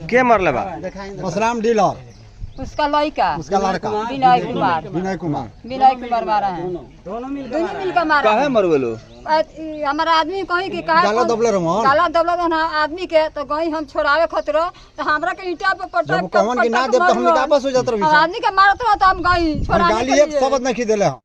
के मरले बा? परशुराम डीलर, उसका लड़का, उसका लड़का विनय कुमार मारा है। दोनों मिलकर मारा। काहे मरवे लो? हमारा आदमी कहीं के कहा गाला दबले रहो आदमी के तो गई हम छोड़ावे खतरो तो हमरा के ईटा पे पटक जब कहवन कि ना देब तो हमनी वापस हो जात रही। आदमी के मारत रहो तो हम गई छोड़ाने गाली एक शब्द नहीं देले हम।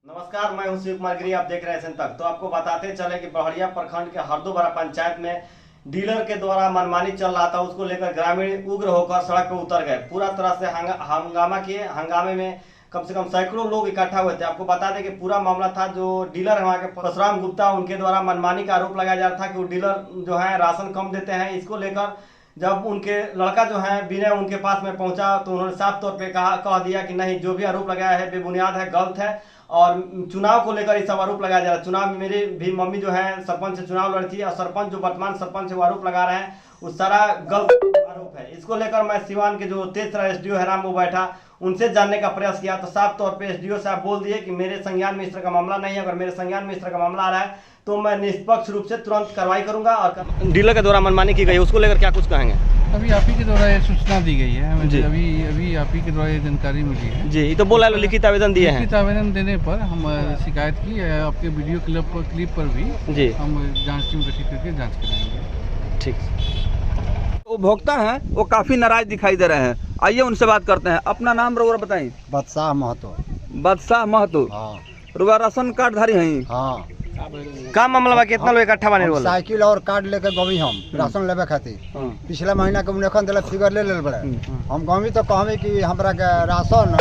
नमस्कार, मैं हूं शिव कुमार गिरी, आप देख रहे हैं तक। तो आपको बताते चले कि बहड़िया प्रखंड के हरदोबरा पंचायत में डीलर के द्वारा मनमानी चल रहा था, उसको लेकर ग्रामीण उग्र होकर सड़क पर उतर गए। पूरा तरह से हंगामा किए। हंगामे में कम से कम सैकड़ों लोग इकट्ठा हुए थे। आपको बता दें कि पूरा मामला था, जो डीलर है वहाँ के परशुराम गुप्ता, उनके द्वारा मनमानी का आरोप लगाया जा रहा था कि वो डीलर जो है राशन कम देते हैं। इसको लेकर जब उनके लड़का जो है विनय उनके पास में पहुंचा तो उन्होंने साफ तौर पे कह दिया कि नहीं, जो भी आरोप लगाया है बेबुनियाद है, गलत है और चुनाव को लेकर ये सब आरोप लगाया जा रहा है। चुनाव में मेरी भी मम्मी जो है सरपंच से चुनाव लड़ी थी और सरपंच जो वर्तमान सरपंच है वो आरोप लगा रहे हैं, वो सारा गलत आरोप है। इसको लेकर मैं सिवान के जो तेसरा एसडीओ है राम, वो बैठा, उनसे जानने का प्रयास किया तो साफ तौर पे एसडीओ साहब बोल दिए कि मेरे संज्ञान में इस तरह का मामला नहीं है। अगर मेरे संज्ञान में इस तरह का मामला आ रहा है तो मैं निष्पक्ष रूप से तुरंत कार्रवाई करूंगा। और डीलर के द्वारा मनमानी की गई, उसको लेकर क्या कुछ कहेंगे? अभी आप ही के द्वारा ये सूचना दी गई है हमें, अभी आप ही के द्वारा ये जानकारी मिली है जी। तो बोला लिखित आवेदन दिए हैं। लिखित आवेदन देने पर हम शिकायत की है, आपके वीडियो क्लिप पर भी जी हम जांच टीम गठित करके जांच करेंगे। ठीक। उपभोक्ता हैं वो काफी नाराज दिखाई दे रहे हैं, आइए उनसे बात करते हैं। अपना नाम रोरा बताइए। बादशाह महतो। बादशाह महतो। हाँ रोरा राशन कार्ड धारी हैं? हाँ। का मामला बा? कितना लोग इकट्ठा बने? साइकिल और कार्ड लेके गवी हम राशन लेवे खातिर। पिछला महीना के उन्हें दिल फिगर ले बड़े हम गवी तो कहमी कि हमरा के राशन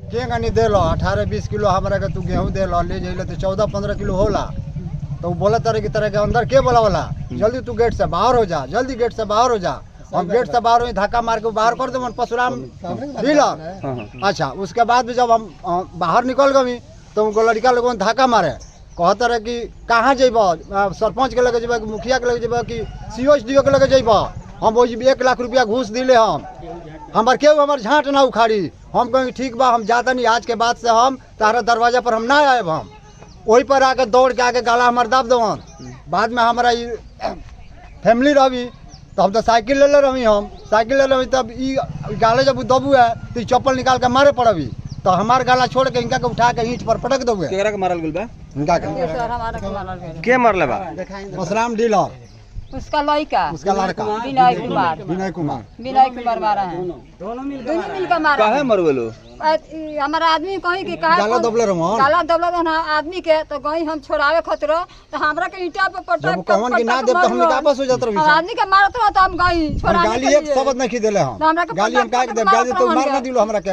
के नहीं दे लो 18-20 किलो हमरा के तू गेहूँ दे लो, ले जाइले तो 14-15 किलो होला। तो बोला तरह की तरह के अंदर के बोला वाला जल्दी तू गेट से बाहर हो जा, जल्दी गेट से बाहर हो जा। हम गेट से बाहर हुई, धक्का मार के बाहर कर दे परशुराम डीलर। अच्छा, उसके बाद भी जब हम बाहर निकल गई तो उनको लड़का लोगों ने धक्का मारे, कहते रहे कि कहाँ जेब, सरपंच के लगे जेब, मुखिया के लगे जेब कि COSDO के लगे जेब। हम वो 1 लाख रुपया घूस दिले हम, हमार केहू हमार झाँट ना उखाड़ी। हम कहेंगे ठीक बा, हम जाता नहीं, आज के बाद से हम तारा दरवाजा पर हम ना आए। हम वही पर आके दौड़ के आके गाला हमार दाब देवन। बाद में हमारा फैमिली रही तो हम तो साइकिल ले रही, हम साइकिल ले रही तब गाले जब दबू है तो चप्पल निकाल के मारे पड़बी, तो हमार गाला छोड़ के इनका के उठा के ईंट पर पटक दोगे। केकरा के मारल गेल बा? इनका के मरले बा? परशुराम डीलर, उसका लड़का, विनय कुमार मारा है। दोनों मिलकर मारा। काहे मरवे लो? हमारा आदमी कहीं के कहा गाला दबले रहो आदमी के तो गई हम छोड़ावे खतरो तो हमरा के ईटा पे पटक जब कहवन कि ना देब तो हमनी वापस हो जात रही। आदमी के मारत रहो तो हम गई छोड़ाने गाली एक शब्द नहीं देले हम। गाली हम का देब? गाली तो मार ना दिलो हमरा के।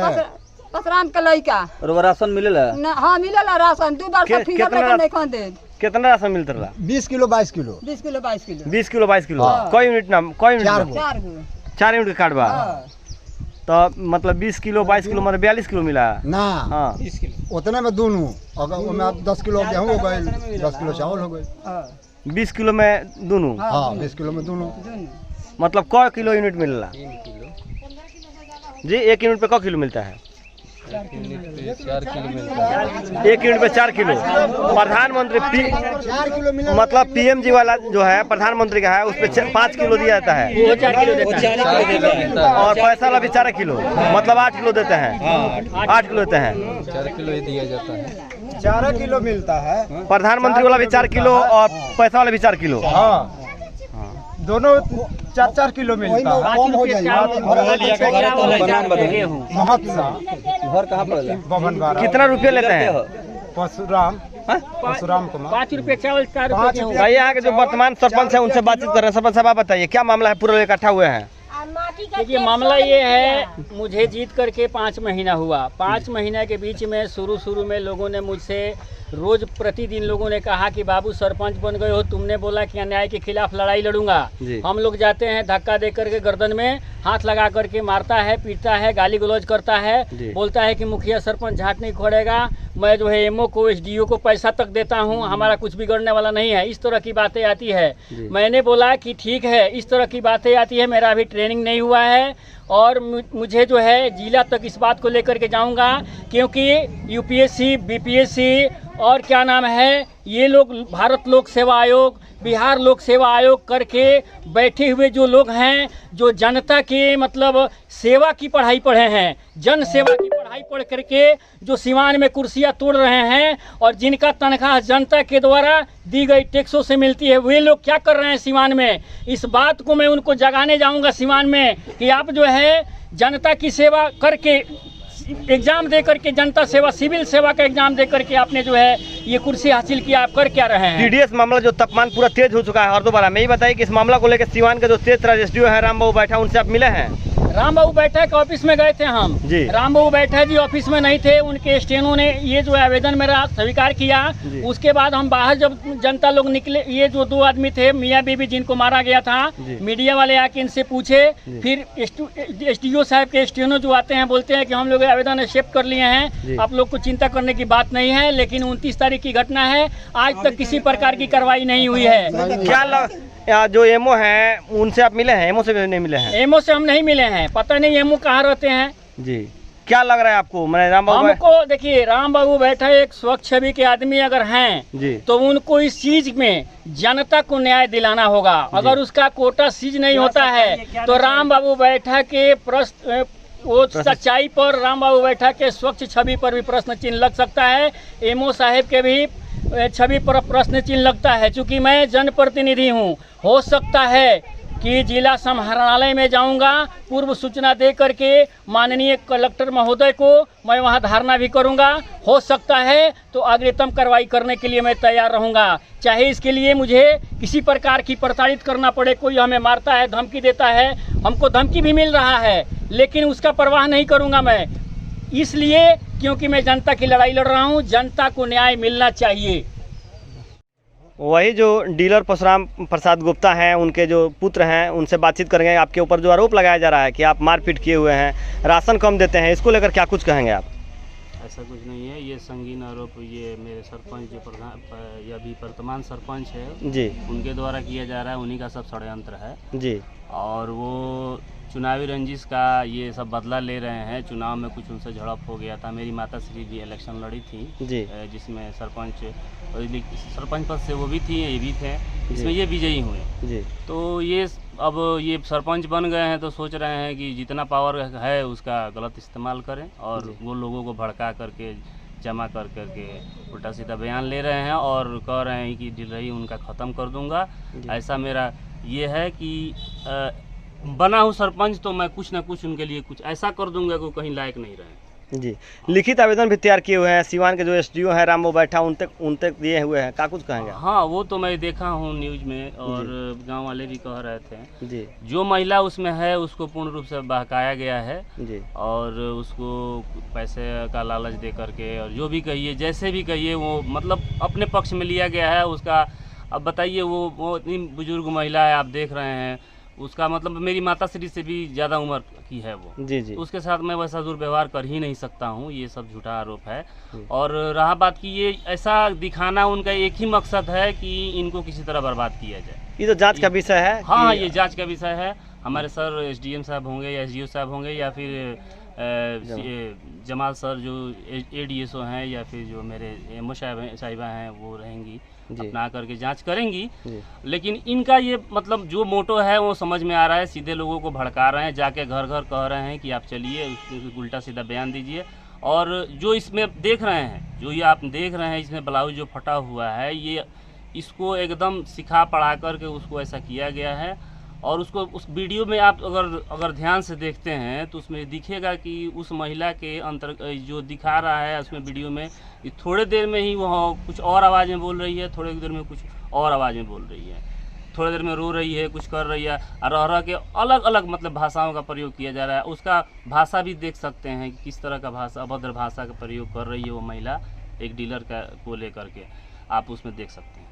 परशुराम के लड़का रोरा राशन मिलेला? हाँ मिलेला राशन, 2 बार से फिंगर लेके नहीं खन दे। कितना राशन मिलता रहा? 20 kilo 22 kilo 20 kilo 22 kilo 20 kilo 22 kilo. कोई यूनिट नाम? कोई यूनिट? 4 यूनिट का कार्ड बा। तो मतलब 20 किलो 22 किलो मतलब 42 किलो मिला ना। हाँ, उतने में दोनों, अगर उसमें 10 किलो गेहूँ हो गए, 10 किलो चावल हो गए। 20 किलो में दोनों? हाँ 20 किलो में दोनों। मतलब क किलो यूनिट मिलेला जी? 1 यूनिट पे क किलो मिलता है? 4 किलो मिलता है। 1 यूनिट पे 4 किलो। प्रधानमंत्री 4 किलो मिला, मतलब PMG वाला जो है प्रधानमंत्री का है, उस पे 5 किलो दिया जाता है। वो 4 किलो देता है और पैसा वाला भी 4 किलो, मतलब 8 किलो देते हैं। 8 किलो देते हैं, 4 किलो ही दिया जाता है। 4 किलो मिलता है। प्रधानमंत्री वाला भी 4 किलो और पैसा वाला भी 4 किलो। हाँ दोनों 4-4 किलो मिलता है। कम हो घर कहाँ पड़ेगा? कितना रुपया लेते हैं? परशुराम कुमार 5 रुपए चावल 4 रुपए। भाई यहाँ के जो वर्तमान सरपंच है उनसे बातचीत कर रहे हैं। सरपंच साहब आप बताइए क्या मामला है? पूरे इकट्ठा हुए हैं। देखिए मामला ये है, मुझे जीत करके 5 महीना हुआ। 5 महीना के बीच में शुरू में लोगों ने मुझसे रोज प्रतिदिन लोगों ने कहा कि बाबू सरपंच बन गए हो, तुमने बोला कि अन्याय के खिलाफ लड़ाई लड़ूंगा। हम लोग जाते हैं, धक्का दे करके गर्दन में हाथ लगा करके मारता है, पीटता है, गाली गलौज करता है, बोलता है कि मुखिया सरपंच झाट नहीं खोड़ेगा, मैं जो है एमओ को SDO को पैसा तक देता हूं, हमारा कुछ बिगड़ने वाला नहीं है। इस तरह की बातें आती है। मैंने बोला कि ठीक है, इस तरह की बातें आती है, मेरा अभी ट्रेनिंग नहीं हुआ है और मुझे जो है जिला तक इस बात को लेकर के जाऊंगा, क्योंकि UPSC BPSC और क्या नाम है, ये लोग भारत लोक सेवा आयोग, बिहार लोक सेवा आयोग करके बैठे हुए जो लोग हैं, जो जनता के मतलब सेवा की पढ़ाई पढ़े हैं, जन सेवा की पढ़ाई पढ़ करके जो सिवान में कुर्सियां तोड़ रहे हैं और जिनका तनख्वाह जनता के द्वारा दी गई टैक्सों से मिलती है, वे लोग क्या कर रहे हैं सिवान में। इस बात को मैं उनको जगाने जाऊंगा सिवान में कि आप जो है जनता की सेवा करके एग्जाम दे करके, जनता सेवा सिविल सेवा का एग्जाम दे करके आपने जो है ये कुर्सी हासिल किया, आप कर क्या रहे हैं। टीडीएस मामला जो तापमान पूरा तेज हो चुका है हर दोबारा में, ये बताइए कि इस मामला को लेकर सिवान के जो तेज एसडीओ है राम बाबू बैठा, उनसे आप मिले हैं? राम बाबू बैठा के ऑफिस में गए थे हम जी। राम बाबू बैठा जी ऑफिस में नहीं थे, उनके स्टेनो ने ये जो आवेदन मेरा स्वीकार किया। उसके बाद हम बाहर जब जनता लोग निकले, ये जो 2 आदमी थे मियाँ बीबी जिनको मारा गया था, मीडिया वाले आके इनसे पूछे, फिर एसडीओ साहब के स्टेनो जो आते हैं बोलते हैं कि हम लोग आवेदन एक्सेप्ट कर लिए हैं, आप लोग को चिंता करने की बात नहीं है। लेकिन 29 तारीख की घटना है, आज तक किसी प्रकार की कार्रवाई नहीं हुई है। क्या जो एमओ है उनसे आप मिले हैं? एमओ से नहीं मिले हैं? एमओ से हम नहीं मिले हैं, पता नहीं एमओ कहाँ रहते हैं जी। क्या लग रहा है आपको? मैंने राम बाबू हमको देखिए, राम बाबू बैठा एक स्वच्छ छवि के आदमी अगर हैं जी, तो उनको इस चीज में जनता को न्याय दिलाना होगा। अगर उसका कोटा सीज नहीं होता है तो राम बाबू बैठा के प्रश्न, वो सच्चाई पर राम बाबू बैठा के स्वच्छ छवि पर भी प्रश्न चिन्ह लग सकता है, एमओ साहेब के भी छवि पर प्रश्न चिन्ह लगता है। चूंकि मैं जनप्रतिनिधि हूँ, हो सकता है कि जिला समाहरणालय में जाऊंगा, पूर्व सूचना दे करके माननीय कलेक्टर महोदय को मैं वहां धारणा भी करूंगा। हो सकता है तो अग्रिम कार्रवाई करने के लिए मैं तैयार रहूंगा, चाहे इसके लिए मुझे किसी प्रकार की प्रताड़ित करना पड़े। कोई हमें मारता है, धमकी देता है, हमको धमकी भी मिल रहा है, लेकिन उसका परवाह नहीं करूंगा मैं, इसलिए क्योंकि मैं जनता की लड़ाई लड़ रहा हूं, जनता को न्याय मिलना चाहिए। वही जो डीलर परशुराम प्रसाद गुप्ता हैं, उनके जो पुत्र हैं, उनसे बातचीत करेंगे। आपके ऊपर जो आरोप लगाया जा रहा है कि आप मारपीट किए हुए हैं, राशन कम देते हैं, इसको लेकर क्या कुछ कहेंगे आप? ऐसा कुछ नहीं है, ये संगीन आरोप ये मेरे सरपंच जो प्रधान या अभी वर्तमान सरपंच है जी, उनके द्वारा किया जा रहा है, उन्हीं का सब षड्यंत्र है जी। और वो चुनावी रंजिश का ये सब बदला ले रहे हैं। चुनाव में कुछ उनसे झड़प हो गया था, मेरी माता श्री भी इलेक्शन लड़ी थी जी, जिसमें सरपंच पद से वो भी थी, ये भी थे, जिसमें ये विजयी हुए जी। तो ये अब ये सरपंच बन गए हैं तो सोच रहे हैं कि जितना पावर है उसका गलत इस्तेमाल करें और वो लोगों को भड़का करके जमा कर करके उल्टा सीधा बयान ले रहे हैं और कह रहे हैं कि डीलरी उनका ख़त्म कर दूंगा। ऐसा मेरा ये है कि बना हूँ सरपंच तो मैं कुछ ना कुछ उनके लिए कुछ ऐसा कर दूंगा कि कहीं लायक नहीं रहे जी। लिखित आवेदन भी तैयार किए हुए हैं, सिवान के जो एसडीओ है राम बाबू बैठा, उन तक दिए हुए हैं, क्या कुछ कहेंगे? हाँ, वो तो मैं देखा हूँ न्यूज में और गांव वाले भी कह रहे थे जी। जो महिला उसमें है उसको पूर्ण रूप से बहकाया गया है जी, और उसको पैसे का लालच दे करके और जो भी कहिए जैसे भी कहिए वो मतलब अपने पक्ष में लिया गया है उसका। अब बताइए वो इतनी बुजुर्ग महिला है, आप देख रहे हैं, उसका मतलब मेरी माता श्री से भी ज़्यादा उम्र की है वो जी, जी। उसके साथ मैं वैसा दुर्व्यवहार कर ही नहीं सकता हूँ, ये सब झूठा आरोप है। और रहा बात की ये ऐसा दिखाना, उनका एक ही मकसद है कि इनको किसी तरह बर्बाद किया जाए। ये तो जांच का विषय है। हाँ, ये जांच का विषय है। हमारे सर एसडीएम साहब होंगे या एसडीओ साहब होंगे या फिर जमाल सर जो एडीएसओ हैं या फिर जो मेरे एमओ साहिबा हैं वो रहेंगी, अपना आकर के जांच करेंगी। लेकिन इनका ये मतलब जो मोटो है वो समझ में आ रहा है, सीधे लोगों को भड़का रहे हैं, जाके घर घर कह रहे हैं कि आप चलिए उल्टा सीधा बयान दीजिए। और जो इसमें देख रहे हैं, जो ये आप देख रहे हैं इसमें ब्लाउज जो फटा हुआ है, ये इसको एकदम सिखा पढ़ा कर के उसको ऐसा किया गया है। और उसको उस वीडियो में आप अगर ध्यान से देखते हैं तो उसमें दिखेगा कि उस महिला के अंतर जो दिखा रहा है उसमें वीडियो में, थोड़े देर में ही वो कुछ और आवाज़ में बोल रही है, थोड़ी देर में कुछ और आवाज़ में बोल रही है, थोड़ी देर में रो रही है, कुछ कर रही है, और रह के अलग अलग मतलब भाषाओं का प्रयोग किया जा रहा है। उसका भाषा भी देख सकते हैं कि किस तरह का भाषा, अभद्र भाषा का प्रयोग कर रही है वो महिला एक डीलर को लेकर के, आप उसमें देख सकते हैं।